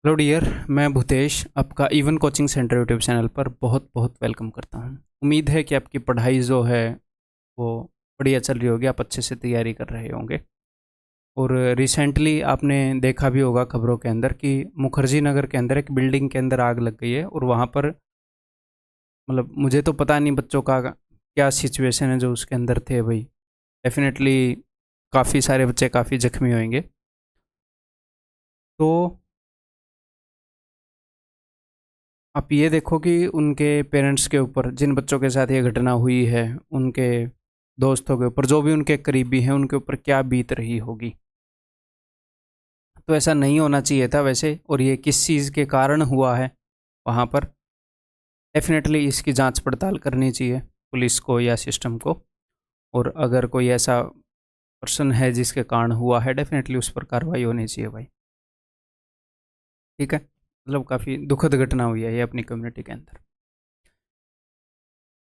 Hello dear, मैं भूतेश आपका even coaching centre YouTube channel पर बहुत बहुत वेलकम करता हूँ। उम्मीद है कि आपकी पढ़ाई जो है वो बढ़िया चल रही होगी, आप अच्छे से तैयारी कर रहे होंगे। और रिसेंटली आपने देखा भी होगा खबरों के अंदर कि मुखर्जी नगर के अंदर एक बिल्डिंग के अंदर आग लग गई है। और वहाँ पर मतलब मुझे तो पता नहीं बच्चों का क्या सिचुएशन है जो उसके अंदर थे भाई। डेफिनेटली काफ़ी सारे बच्चे काफ़ी जख्मी होंगे। तो आप ये देखो कि उनके पेरेंट्स के ऊपर, जिन बच्चों के साथ ये घटना हुई है, उनके दोस्तों के ऊपर, जो भी उनके करीबी हैं, उनके ऊपर क्या बीत रही होगी। तो ऐसा नहीं होना चाहिए था वैसे। और ये किस चीज़ के कारण हुआ है वहाँ पर, डेफिनेटली इसकी जांच पड़ताल करनी चाहिए पुलिस को या सिस्टम को। और अगर कोई ऐसा पर्सन है जिसके कारण हुआ है, डेफिनेटली उस पर कार्रवाई होनी चाहिए भाई। ठीक है, मतलब काफ़ी दुखद घटना हुई है ये अपनी कम्युनिटी के अंदर।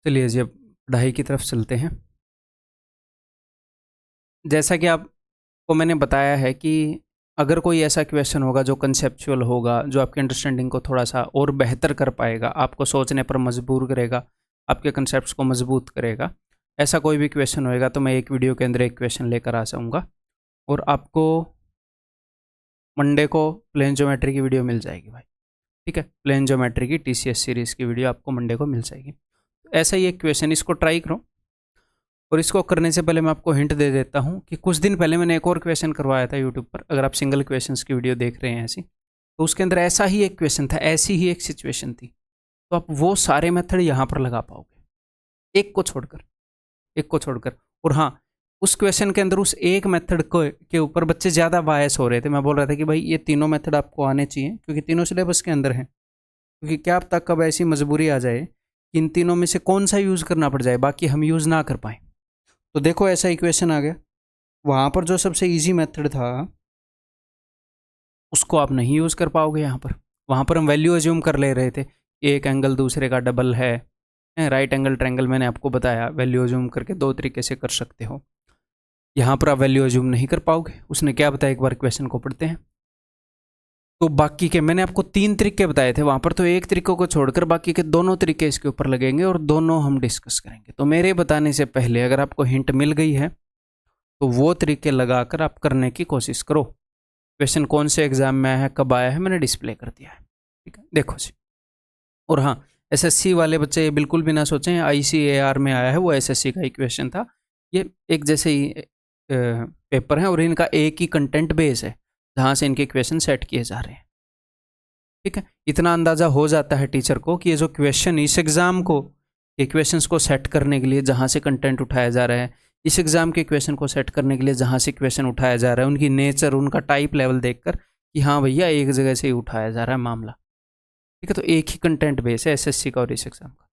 चलिए जी, अब पढ़ाई की तरफ चलते हैं। जैसा कि आपको मैंने बताया है कि अगर कोई ऐसा क्वेश्चन होगा जो कंसेप्चुअल होगा, जो आपकी अंडरस्टैंडिंग को थोड़ा सा और बेहतर कर पाएगा, आपको सोचने पर मजबूर करेगा, आपके कंसेप्ट्स को मजबूत करेगा, ऐसा कोई भी क्वेश्चन होएगा तो मैं एक वीडियो के अंदर एक क्वेश्चन लेकर आ जाऊँगा। और आपको मंडे को प्लेन ज्योमेट्री की वीडियो मिल जाएगी भाई। ठीक है, प्लेन ज्योमेट्री की TCS सीरीज़ की वीडियो आपको मंडे को मिल जाएगी। ऐसा ही एक क्वेश्चन, इसको ट्राई करो। और इसको करने से पहले मैं आपको हिंट दे देता हूँ कि कुछ दिन पहले मैंने एक और क्वेश्चन करवाया था यूट्यूब पर। अगर आप सिंगल क्वेश्चंस की वीडियो देख रहे हैं ऐसी, तो उसके अंदर ऐसा ही एक क्वेश्चन था, ऐसी ही एक सिचुएशन थी। तो आप वो सारे मेथड यहाँ पर लगा पाओगे, एक को छोड़कर, एक को छोड़कर। और हाँ, उस क्वेश्चन के अंदर उस एक मेथड को के ऊपर बच्चे ज़्यादा बायस हो रहे थे। मैं बोल रहा था कि भाई ये तीनों मेथड आपको आने चाहिए क्योंकि तीनों सिलेबस के अंदर हैं। क्योंकि क्या अब तक कब ऐसी मजबूरी आ जाए कि इन तीनों में से कौन सा यूज़ करना पड़ जाए, बाकी हम यूज़ ना कर पाएँ। तो देखो ऐसा इक्वेशन आ गया। वहाँ पर जो सबसे ईजी मेथड था उसको आप नहीं यूज़ कर पाओगे यहाँ पर। वहाँ पर हम वैल्यू एज्यूम कर ले रहे थे, एक एंगल दूसरे का डबल है। राइट एंगल ट्रायंगल मैंने आपको बताया, वैल्यू एज्यूम करके दो तरीके से कर सकते हो। यहाँ पर आप वैल्यू एज्यूम नहीं कर पाओगे। उसने क्या बताया, एक बार क्वेश्चन को पढ़ते हैं। तो बाकी के मैंने आपको 3 तरीके बताए थे वहाँ पर, तो एक तरीके को छोड़कर बाकी के दोनों तरीके इसके ऊपर लगेंगे और दोनों हम डिस्कस करेंगे। तो मेरे बताने से पहले अगर आपको हिंट मिल गई है तो वो तरीके लगाकर आप करने की कोशिश करो। क्वेश्चन कौन से एग्जाम में आया है, कब आया है, मैंने डिस्प्ले कर दिया है। ठीक है, देखो जी। और हाँ, SSC वाले बच्चे बिल्कुल भी ना सोचें ICAR में आया है, वो SSC का ही क्वेश्चन था। ये एक जैसे ही पेपर है और इनका एक ही कंटेंट बेस है जहाँ से इनके क्वेश्चन सेट किए जा रहे हैं। ठीक है, इतना अंदाज़ा हो जाता है टीचर को कि ये जो क्वेश्चन इस एग्ज़ाम को, ये क्वेश्चंस को सेट करने के लिए जहाँ से कंटेंट उठाया जा रहा है, इस एग्ज़ाम के क्वेश्चन को सेट करने के लिए जहाँ से क्वेश्चन उठाया जा रहा है, उनकी नेचर, उनका टाइप लेवल देखकर कि हाँ भैया एक जगह से ही उठाया जा रहा है मामला। ठीक है, तो एक ही कंटेंट बेस है SSC का और इस एग्ज़ाम का।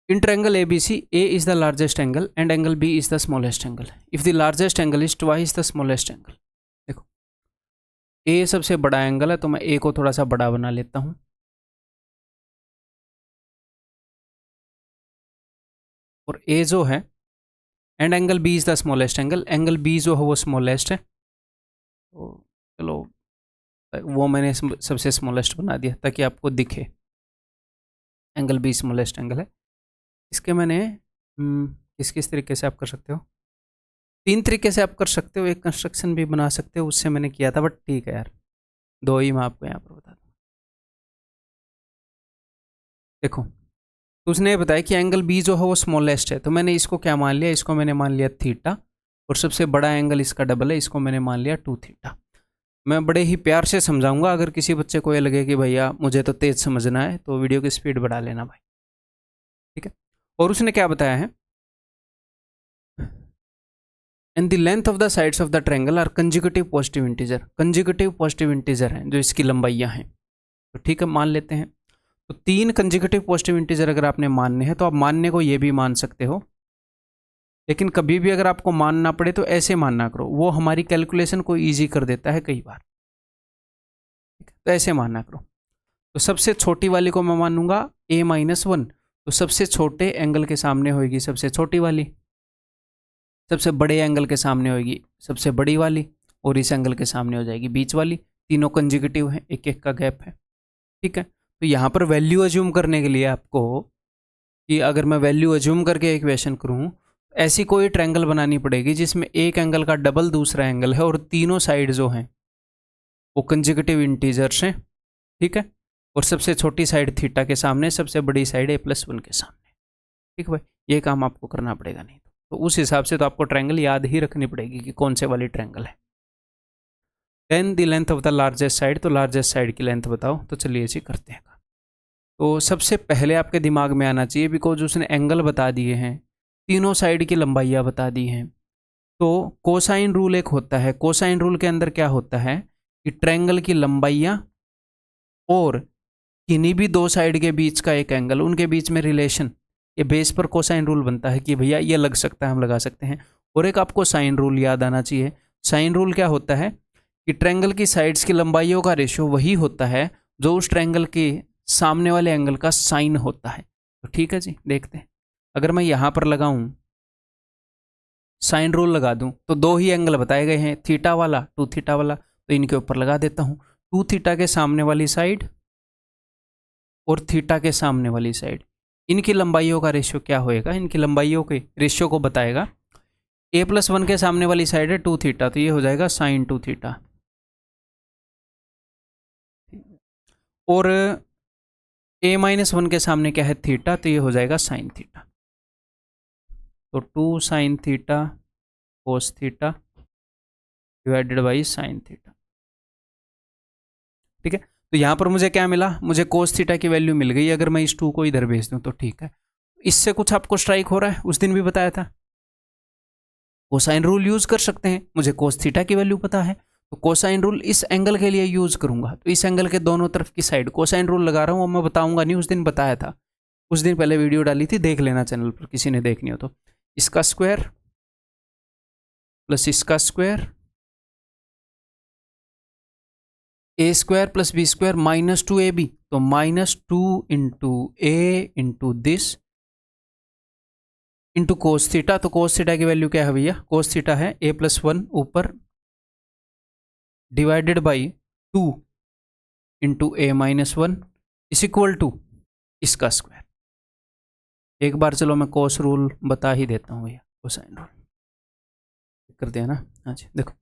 In triangle ABC, A is the largest angle and angle B is the smallest angle. If the largest angle is twice the smallest angle. देखो, A सबसे बड़ा एंगल है तो मैं A को थोड़ा सा बड़ा बना लेता हूँ। और A जो है, and angle B is the smallest angle, angle B जो है वो स्मॉलेस्ट है। तो चलो वो मैंने सबसे स्मॉलेस्ट बना दिया ताकि आपको दिखे एंगल B स्मॉलेस्ट एंगल है। इसके मैंने किस किस तरीके से आप कर सकते हो, 3 तरीके से आप कर सकते हो। एक कंस्ट्रक्शन भी बना सकते हो, उससे मैंने किया था, बट ठीक है यार, 2 ही मैं आपको यहाँ पर बता दूँ। देखो, तो उसने ये बताया कि एंगल B जो है वो स्मॉलेस्ट है, तो मैंने इसको क्या मान लिया, इसको मैंने मान लिया थीटा। और सबसे बड़ा एंगल इसका डबल है, इसको मैंने मान लिया 2 थीटा। मैं बड़े ही प्यार से समझाऊंगा। अगर किसी बच्चे को ये लगे कि भैया मुझे तो तेज समझना है, तो वीडियो की स्पीड बढ़ा लेना भाई। ठीक है, और उसने क्या बताया है, and the length of the sides of the triangle are consecutive positive integer. Consecutive positive integer हैं जो इसकी लंबाइयाँ हैं। तो ठीक है, मान लेते हैं। तो 3 कंजुगेटिव पॉजिटिव इंटीजर अगर आपने मानने हैं तो आप मानने को ये भी मान सकते हो, लेकिन कभी भी अगर आपको मानना पड़े तो ऐसे मानना करो, वो हमारी कैलकुलेशन को ईजी कर देता है कई बार। तो ऐसे मानना करो। तो सबसे छोटी वाली को मैं मानूंगा A-1, तो सबसे छोटे एंगल के सामने होगी सबसे छोटी वाली, सबसे बड़े एंगल के सामने होगी सबसे बड़ी वाली, और इस एंगल के सामने हो जाएगी बीच वाली। तीनों कंजिक्यूटिव हैं, एक एक का गैप है, ठीक है। तो यहाँ पर वैल्यू अज्यूम करने के लिए आपको, कि अगर मैं वैल्यू अज्यूम करके इक्वेशन करूँ, ऐसी कोई ट्रायंगल बनानी पड़ेगी जिसमें एक एंगल का डबल दूसरा एंगल है और तीनों साइड जो हैं वो कंजिक्यूटिव इंटीजर्स हैं, ठीक है। और सबसे छोटी साइड थीटा के सामने, सबसे बड़ी साइड a+1 के सामने, ठीक है भाई। ये काम आपको करना पड़ेगा, नहीं तो उस हिसाब से तो आपको ट्रायंगल याद ही रखनी पड़ेगी कि कौन से वाली ट्रायंगल है। Then the length of the largest side, तो लार्जेस्ट साइड की लेंथ बताओ। तो चलिए इसे करते हैं। तो सबसे पहले आपके दिमाग में आना चाहिए, बिकॉज उसने एंगल बता दिए हैं, तीनों साइड की लंबाइयाँ बता दी हैं। तो कोसाइन रूल एक होता है, कोसाइन रूल के अंदर क्या होता है कि ट्रायंगल की लंबाइयाँ और किन्हीं भी दो साइड के बीच का एक एंगल, उनके बीच में रिलेशन, ये बेस पर कोसाइन रूल बनता है कि भैया ये लग सकता है, हम लगा सकते हैं। और एक आपको साइन रूल याद आना चाहिए। साइन रूल क्या होता है कि ट्रायंगल की साइड्स की लंबाइयों का रेशियो वही होता है जो उस ट्रायंगल के सामने वाले एंगल का साइन होता है। तो ठीक है जी, देखते हैं। अगर मैं यहाँ पर लगाऊं, साइन रूल लगा दूं, तो दो ही एंगल बताए गए हैं, थीटा वाला, 2 थीटा वाला, तो इनके ऊपर लगा देता हूँ। 2 थीटा के सामने वाली साइड और थीटा के सामने वाली साइड, इनकी लंबाइयों का रेशियो क्या होएगा, इनकी लंबाइयों के रेशियो को बताएगा। a+1 के सामने वाली साइड है 2 थीटा, तो ये हो जाएगा साइन 2 थीटा। और a-1 के सामने क्या है, थीटा, तो ये हो जाएगा साइन थीटा। तो 2 sine theta cos theta divided by sine theta, ठीक है। तो यहां पर मुझे क्या मिला, मुझे कोस थीटा की वैल्यू मिल गई। अगर मैं इस 2 को इधर भेज दूं तो ठीक है। इससे कुछ आपको स्ट्राइक हो रहा है, उस दिन भी बताया था कोसाइन रूल यूज कर सकते हैं। मुझे कोस थीटा की वैल्यू पता है, तो कोसाइन रूल इस एंगल के लिए यूज करूंगा। तो इस एंगल के दोनों तरफ की साइड कोसाइन रूल लगा रहा हूं। मैं बताऊंगा नहीं, उस दिन बताया था, उस दिन पहले वीडियो डाली थी, देख लेना चैनल पर, किसी ने देखनी हो तो। इसका स्क्वायर प्लस इसका square, a² plus b² -2ab, तो -2 into A into this into cos theta. तो कोस थीटा की वैल्यू क्या है भैया, कोस थीटा है a+1 ऊपर डिवाइडेड बाई 2 इंटू a-1 इस इक्वल टू इसका स्क्वायर। एक बार चलो मैं कोस रूल बता ही देता हूँ भैया, कोसाइन रूल कर दिया ना। हाँ जी, देखो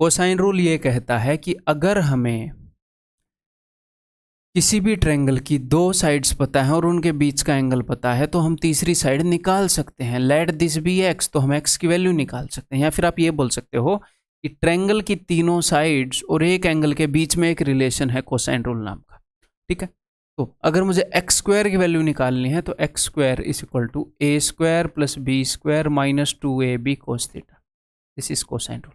कोसाइन रूल ये कहता है कि अगर हमें किसी भी ट्रायंगल की दो साइड्स पता है और उनके बीच का एंगल पता है, तो हम तीसरी साइड निकाल सकते हैं। लेट दिस बी एक्स, तो हम एक्स की वैल्यू निकाल सकते हैं। या फिर आप ये बोल सकते हो कि ट्रायंगल की तीनों साइड्स और एक एंगल के बीच में एक रिलेशन है कोसाइन रूल नाम का, ठीक है। तो अगर मुझे x² की वैल्यू निकालनी है, तो x² is equal to a² plus b² minus 2ab cos theta, this is cosine rule.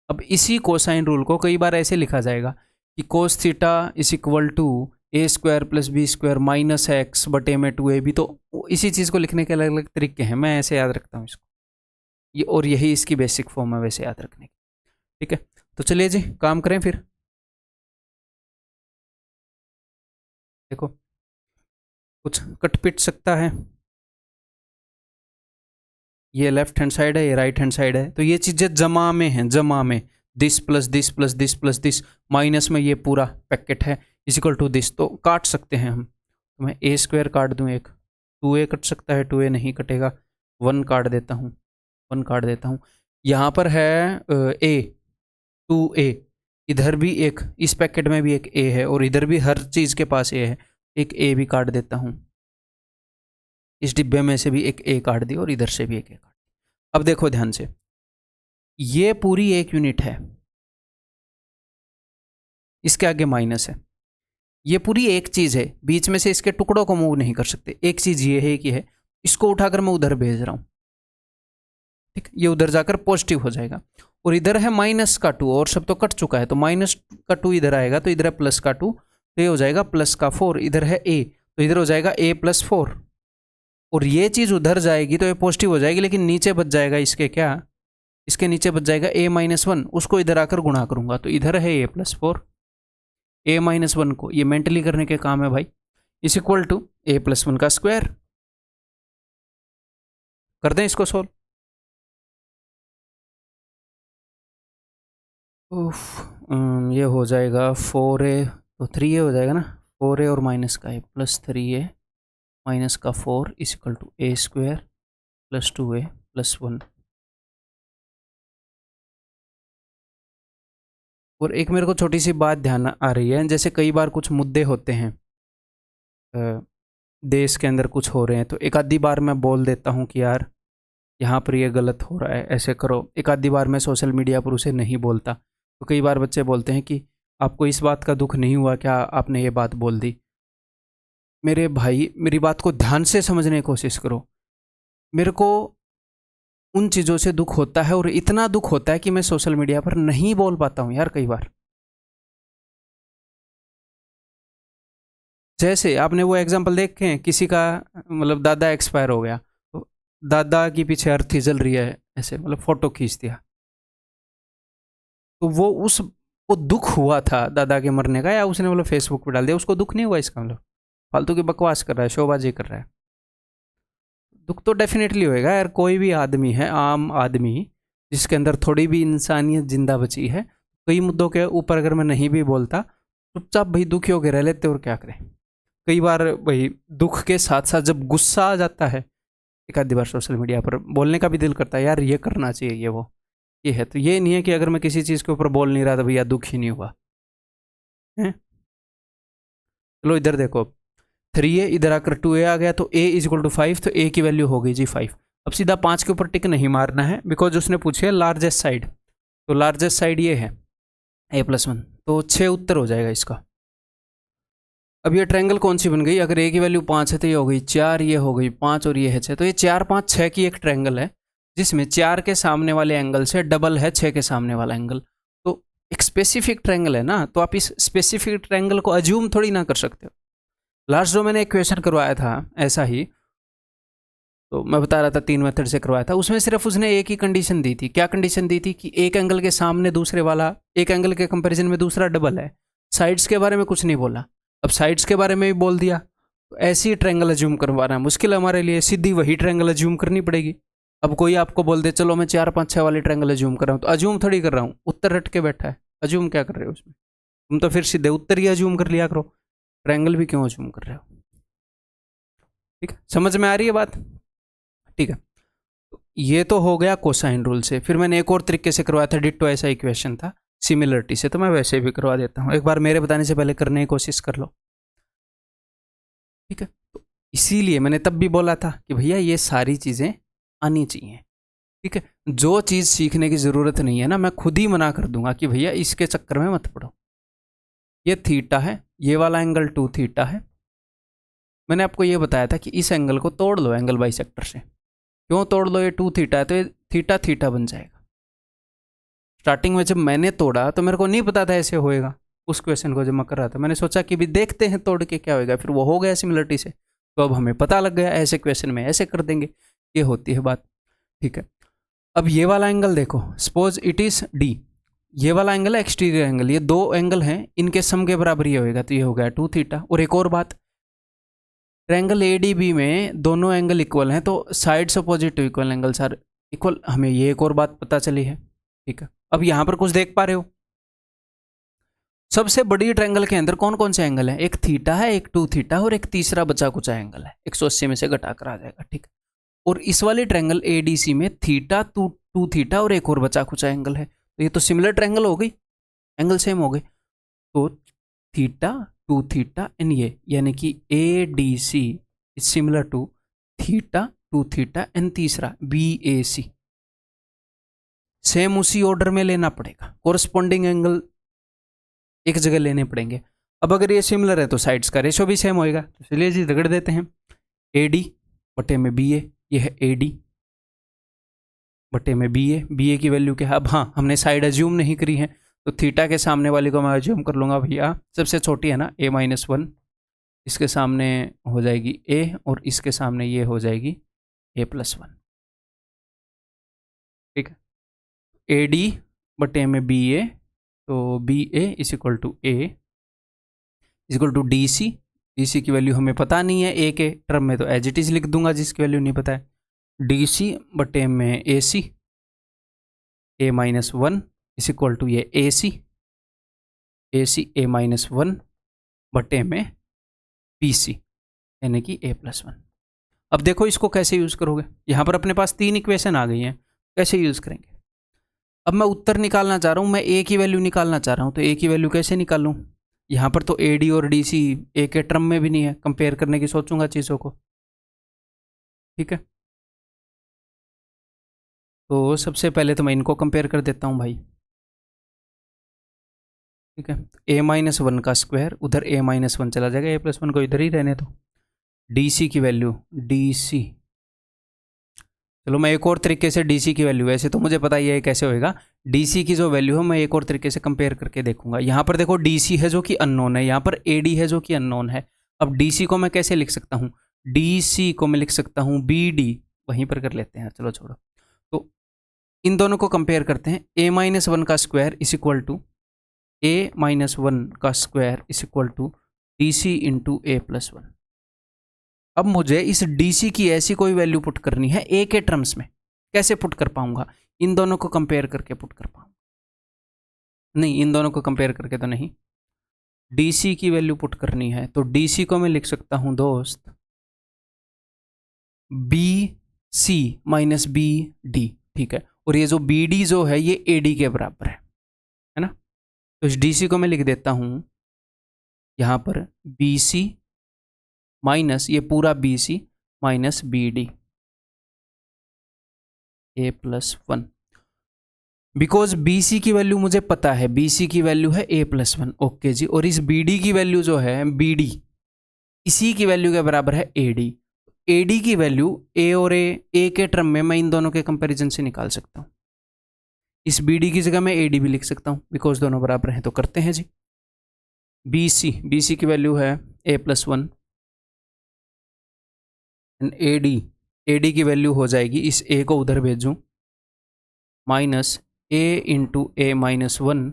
अब इसी कोसाइन रूल को कई बार ऐसे लिखा जाएगा कि cos theta is equal to a² plus b² minus x बटे में 2ab। तो इसी चीज़ को लिखने के अलग अलग तरीके हैं, मैं ऐसे याद रखता हूँ इसको, ये और यही इसकी बेसिक फॉर्म है वैसे याद रखने की, ठीक है। तो चलिए जी काम करें फिर। देखो कुछ कट पिट सकता है, ये लेफ्ट हैंड साइड है, ये राइट हैंड साइड है, तो ये चीज़ें जमा में हैं, जमा में this plus this plus this plus this, minus में ये पूरा पैकेट है इज इक्वल टू दिस। तो काट सकते हैं हम, तो मैं a² काट दूं, एक 2a कट सकता है, 2a नहीं कटेगा, 1 काट देता हूँ, 1 काट देता हूँ। यहाँ पर है a 2a, इधर भी एक, इस पैकेट में भी एक a है और इधर भी हर चीज़ के पास a है, एक a भी काट देता हूँ। इस डिब्बे में से भी एक a काट दी और इधर से भी एक a काट दी। अब देखो ध्यान से, ये पूरी एक यूनिट है, इसके आगे माइनस है, ये पूरी एक चीज है, बीच में से इसके टुकड़ों को मूव नहीं कर सकते। एक चीज ये है कि है, इसको उठाकर मैं उधर भेज रहा हूं, ठीक, ये उधर जाकर पॉजिटिव हो जाएगा। और इधर है -2 और सब तो कट चुका है, तो -2 इधर आएगा, तो इधर है +2, तो ये हो जाएगा +4। इधर है a, तो इधर हो जाएगा a+4, और ये चीज उधर जाएगी तो ये पॉजिटिव हो जाएगी, लेकिन नीचे बच जाएगा इसके क्या, इसके नीचे बच जाएगा a-1, उसको इधर आकर गुणा करूंगा, तो इधर है a+4, a-1 को ये मेंटली करने के काम है भाई, इस इक्वल टू a+1 का स्क्वायर। कर दें इसको सोल्व, उफ, ये हो जाएगा 4a, तो 3a हो जाएगा ना, 4a और माइनस का a प्लस 3a माइनस का 4 is equal to a square plus 2a plus 1। और एक मेरे को छोटी सी बात ध्यान आ रही है, जैसे कई बार कुछ मुद्दे होते हैं देश के अंदर कुछ हो रहे हैं, तो एक आधी बार मैं बोल देता हूँ कि यार यहाँ पर ये गलत हो रहा है, ऐसे करो। एक आधी बार मैं सोशल मीडिया पर उसे नहीं बोलता, तो कई बार बच्चे बोलते हैं कि आपको इस बात का दुख नहीं हुआ क्या, आपने ये बात बोल दी। मेरे भाई, मेरी बात को ध्यान से समझने की कोशिश करो। मेरे को उन चीज़ों से दुख होता है, और इतना दुख होता है कि मैं सोशल मीडिया पर नहीं बोल पाता हूँ यार कई बार। जैसे आपने वो एग्जाम्पल देखे हैं, किसी का मतलब दादा एक्सपायर हो गया, तो दादा के पीछे अर्थी जल रही है, ऐसे मतलब फोटो खींच दिया, तो वो उस वो दुख हुआ था दादा के मरने का, या उसने मतलब फेसबुक पे डाल दिया, उसको दुख नहीं हुआ इसका मतलब, फालतू की बकवास कर रहा है, शोबाजी कर रहा है। दुख तो डेफिनेटली होएगा यार, कोई भी आदमी है, आम आदमी जिसके अंदर थोड़ी भी इंसानियत जिंदा बची है, कई मुद्दों के ऊपर अगर मैं नहीं भी बोलता, चुपचाप भाई दुखी होकर रह लेते और क्या करें। कई बार भाई दुख के साथ साथ जब गुस्सा आ जाता है, एक आधी बार सोशल मीडिया पर बोलने का भी दिल करता है, यार ये करना चाहिए, ये वो ये है। तो ये नहीं है कि अगर मैं किसी चीज़ के ऊपर बोल नहीं रहा था भैया दुख ही नहीं हुआ है। चलो इधर देखो, 3a इधर आकर 2a आ गया, तो a इज इक्वल टू 5, तो a की वैल्यू हो गई जी 5। अब सीधा 5 के ऊपर टिक नहीं मारना है, बिकॉज उसने पूछी है लार्जेस्ट साइड, तो लार्जेस्ट साइड ये है a प्लस 1, तो 6 उत्तर हो जाएगा इसका। अब ये ट्रायंगल कौन सी बन गई, अगर a की वैल्यू 5 है तो ये हो गई 4, ये हो गई 5 और ये है 6, तो ये 4 5 6 की एक ट्रायंगल है, जिसमें 4 के सामने वाले एंगल से डबल है 6 के सामने वाला एंगल। तो एक स्पेसिफिक ट्रायंगल है ना, तो आप इस स्पेसिफिक ट्रायंगल को अज्यूम थोड़ी ना कर सकते हो। लास्ट जो मैंने एक क्वेश्चन करवाया था ऐसा ही, तो मैं बता रहा था 3 मेथड से करवाया था, उसमें सिर्फ उसने एक ही कंडीशन दी थी। क्या कंडीशन दी थी कि एक एंगल के सामने दूसरे वाला, एक एंगल के कंपैरिजन में दूसरा डबल है। साइड्स के बारे में कुछ नहीं बोला। अब साइड्स के बारे में भी बोल दिया, तो ऐसी ट्रायंगल अज्यूम करवाना मुश्किल है हमारे लिए, सीधी वही ट्रायंगल अज्यूम करनी पड़ेगी। अब कोई आपको बोल दे चलो मैं 4 5 6 वाली ट्रायंगल अज्यूम कर रहा हूँ, तो अज्यूम थोड़ी कर रहा हूँ, उत्तर रट के बैठा है, अज्यूम क्या कर रहे हो उसमें? तुम तो फिर सीधे उत्तर ही अज्यूम कर लिया करो, ट्रायंगल भी क्यों अज्यूम कर रहे हो? ठीक है, समझ में आ रही है बात? ठीक है, ये तो हो गया कोसाइन रूल से। फिर मैंने एक और तरीके से करवाया था, डिट्टो ऐसा इक्वेशन था सिमिलरिटी से, तो मैं वैसे भी करवा देता हूँ, एक बार मेरे बताने से पहले करने की कोशिश कर लो। ठीक है, तो इसीलिए मैंने तब भी बोला था कि भैया ये सारी चीज़ें आनी चाहिए। ठीक है, जो चीज़ सीखने की ज़रूरत नहीं है ना, मैं खुद ही मना कर दूंगा कि भैया इसके चक्कर में मत पड़ो। ये थीटा है, ये वाला एंगल 2 थीटा है। मैंने आपको ये बताया था कि इस एंगल को तोड़ लो एंगल बाइसेक्टर से। क्यों तोड़ लो? ये 2 थीटा है तो ये थीटा थीटा बन जाएगा। स्टार्टिंग में जब मैंने तोड़ा तो मेरे को नहीं पता था ऐसे होएगा। उस क्वेश्चन को जब मैं कर रहा था, मैंने सोचा कि भी देखते हैं तोड़ के क्या होएगा, फिर वो हो गया सिमिलरिटी से। तो अब हमें पता लग गया ऐसे क्वेश्चन में ऐसे कर देंगे, ये होती है बात। ठीक है, अब ये वाला एंगल देखो, सपोज इट इज डी, ये वाला एंगल है एक्सटीरियर एंगल, ये दो एंगल हैं, इनके सम के बराबर ये होएगा, तो ये हो गया 2 थीटा। और एक और बात, ट्रायंगल एडीबी में दोनों एंगल इक्वल हैं, तो sides opposite to equal angles are equal, हमें ये एक और बात पता चली है। ठीक है, अब यहां पर कुछ देख पा रहे हो, सबसे बड़ी ट्रायंगल के अंदर कौन कौन से एंगल है? एक थीटा है, एक 2 थीटा और एक तीसरा बचा कुचा एंगल है, 180 में से घटा कर आ जाएगा। ठीक है, और इस वाले ट्रायंगल एडीसी में थीटा 2 थीटा और एक और बचा कुचा एंगल है, तो ये तो सिमिलर ट्रायंगल हो गई, एंगल सेम हो गए। तो थीटा 2 थीटा एंड ये, यानी कि A D C is similar to theta 2 theta and तीसरा बी ए सी। सेम उसी ऑर्डर में लेना पड़ेगा, कोरस्पॉन्डिंग एंगल एक जगह लेने पड़ेंगे। अब अगर ये सिमिलर है तो साइड्स का रेशो भी सेम होएगा, तो चलिए जी रगड़ देते हैं। ए डी बटे में बी ए, ये है ए डी बटे में बी ए की वैल्यू क्या है? अब हाँ, हमने साइड अज्यूम नहीं करी है, तो थीटा के सामने वाली को मैं अज्यूम कर लूँगा भैया, सबसे छोटी है ना ए माइनस 1, इसके सामने हो जाएगी ए और इसके सामने ये हो जाएगी ए प्लस 1। ठीक है, ए डी बटे में बी ए, तो B A is equal to A is equal to D C. D C की वैल्यू हमें पता नहीं है, ए के टर्म में तो एज इट इज लिख दूंगा जिसकी वैल्यू नहीं पता है। डी सी बटे में ए सी, ए माइनस 1 इस इक्वल टू ये ए सी A-1 बटे में बी सी यानी कि A+1। अब देखो इसको कैसे यूज़ करोगे, यहाँ पर अपने पास 3 इक्वेशन आ गई हैं, कैसे यूज़ करेंगे। अब मैं उत्तर निकालना चाह रहा हूँ, मैं ए की वैल्यू निकालना चाह रहा हूँ, तो ए की वैल्यू कैसे निकालूँ। यहाँ पर तो ए डी और डी सी ए के टर्म में भी नहीं है, कंपेयर करने की सोचूंगा चीज़ों को, ठीक है। तो सबसे पहले तो मैं इनको कंपेयर कर देता हूँ भाई, ठीक है। A-1 का स्क्वायर, उधर A-1 चला जाएगा, A+1 को इधर ही रहने दो। डी सी की वैल्यू डी सी, चलो मैं एक और तरीके से डी सी की वैल्यू, वैसे तो मुझे पता ही है कैसे होएगा, डी सी की जो वैल्यू है मैं एक और तरीके से कंपेयर करके देखूंगा। यहाँ पर देखो डी सी है जो कि अननोन है, यहाँ पर ए डी है जो कि अननोन है। अब डी सी को मैं कैसे लिख सकता हूँ, डी सी को मैं लिख सकता हूँ बी डी, वहीं पर कर लेते हैं, चलो छोड़ो। तो इन दोनों को कंपेयर करते हैं, A-1 का square is equal to A-1 का square is equal to D C into A+1। अब मुझे इस डी सी की ऐसी कोई वैल्यू पुट करनी है ए के टर्म्स में, कैसे पुट कर पाऊंगा, इन दोनों को कंपेयर करके पुट कर पाऊंगा, नहीं इन दोनों को कंपेयर करके तो नहीं, डी सी की वैल्यू पुट करनी है। तो डी सी को मैं लिख सकता हूं दोस्त B C minus B D, ठीक है। और ये जो बी डी जो है ये ए डी के बराबर है ना। तो इस डी सी को मैं लिख देता हूं यहां पर बी सी माइनस ये पूरा B C minus B D A+1, because B C की वैल्यू मुझे पता है, बी सी की वैल्यू है A+1, ओके जी। और इस बी डी की वैल्यू जो है बी डी, इसी की वैल्यू के बराबर है ए डी। ए डी की वैल्यू ए और ए के टर्म में मैं इन दोनों के कंपैरिजन से निकाल सकता हूँ। इस बी डी की जगह मैं ए डी भी लिख सकता हूँ, बिकॉज दोनों बराबर हैं। तो करते हैं जी, बी सी की वैल्यू है A+1 एंड ए डी की वैल्यू हो जाएगी, इस ए को उधर भेजूं, माइनस ए इंटू A-1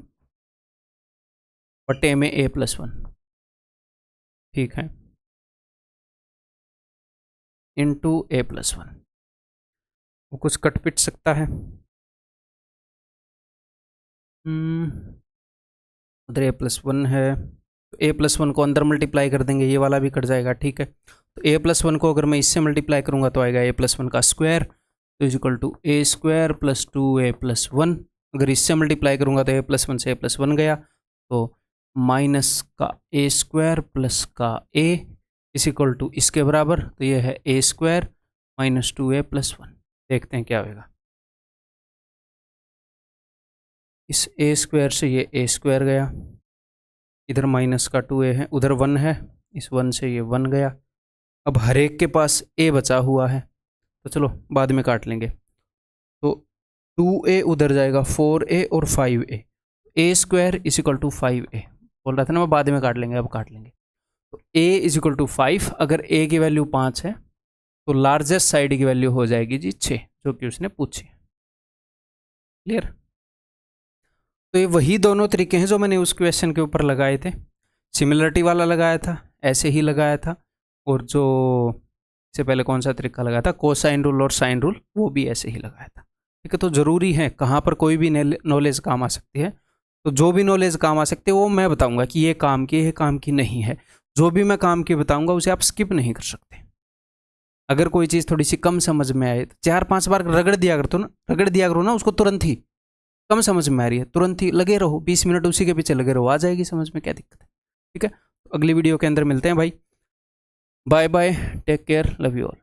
बटे में A+1, ठीक है, इंटू A+1। वो कुछ कट पिट सकता है, उधर A+1 है, तो A+1 को अंदर मल्टीप्लाई कर देंगे, ये वाला भी कट जाएगा, ठीक है। तो A+1 को अगर मैं इससे मल्टीप्लाई करूंगा तो आएगा A+1 का स्क्वायर, तो is equal to A square plus 2A+1। अगर इससे मल्टीप्लाई करूंगा तो A+1 से A+1 गया, तो माइनस का ए स्क्वायर प्लस का ए इज इक्वल टू इसके बराबर, तो ये है ए स्क्वायर माइनस 2A+1। देखते हैं क्या होगा, इस ए स्क्वायर से ये ए स्क्वायर गया, इधर माइनस का 2A है, उधर 1 है, इस 1 से ये 1 गया। अब हर एक के पास ए बचा हुआ है, तो चलो बाद में काट लेंगे। तो 2A उधर जाएगा, 4A और 5A, A square is equal to 5A। बोल रहा था ना मैं बाद में काट लेंगे, अब काट लेंगे। तो A इज इक्वल टू 5, अगर A की वैल्यू 5 है तो लार्जेस्ट साइड की वैल्यू हो जाएगी जी 6, जो कि उसने पूछी। क्लियर। तो ये वही दोनों तरीके हैं जो मैंने उस क्वेश्चन के ऊपर लगाए थे, सिमिलरिटी वाला लगाया था, ऐसे ही लगाया था, और जो इससे पहले कौन सा तरीका लगाया था, कोसाइन रूल और साइन रूल, वो भी ऐसे ही लगाया था, ठीक है। तो ज़रूरी है, कहाँ पर कोई भी नॉलेज काम आ सकती है, तो जो भी नॉलेज काम आ सकती है वो मैं बताऊंगा कि ये काम की है, काम की नहीं है। जो भी मैं काम की बताऊंगा उसे आप स्किप नहीं कर सकते। अगर कोई चीज़ थोड़ी सी कम समझ में आए तो 4-5 बार रगड़ दिया करो ना उसको, तुरंत ही कम समझ में आ रही है तुरंत ही लगे रहो, 20 मिनट उसी के पीछे लगे रहो, आ जाएगी समझ में, क्या दिक्कत है, ठीक है। अगली वीडियो के अंदर मिलते हैं भाई, bye bye, take care, love you all.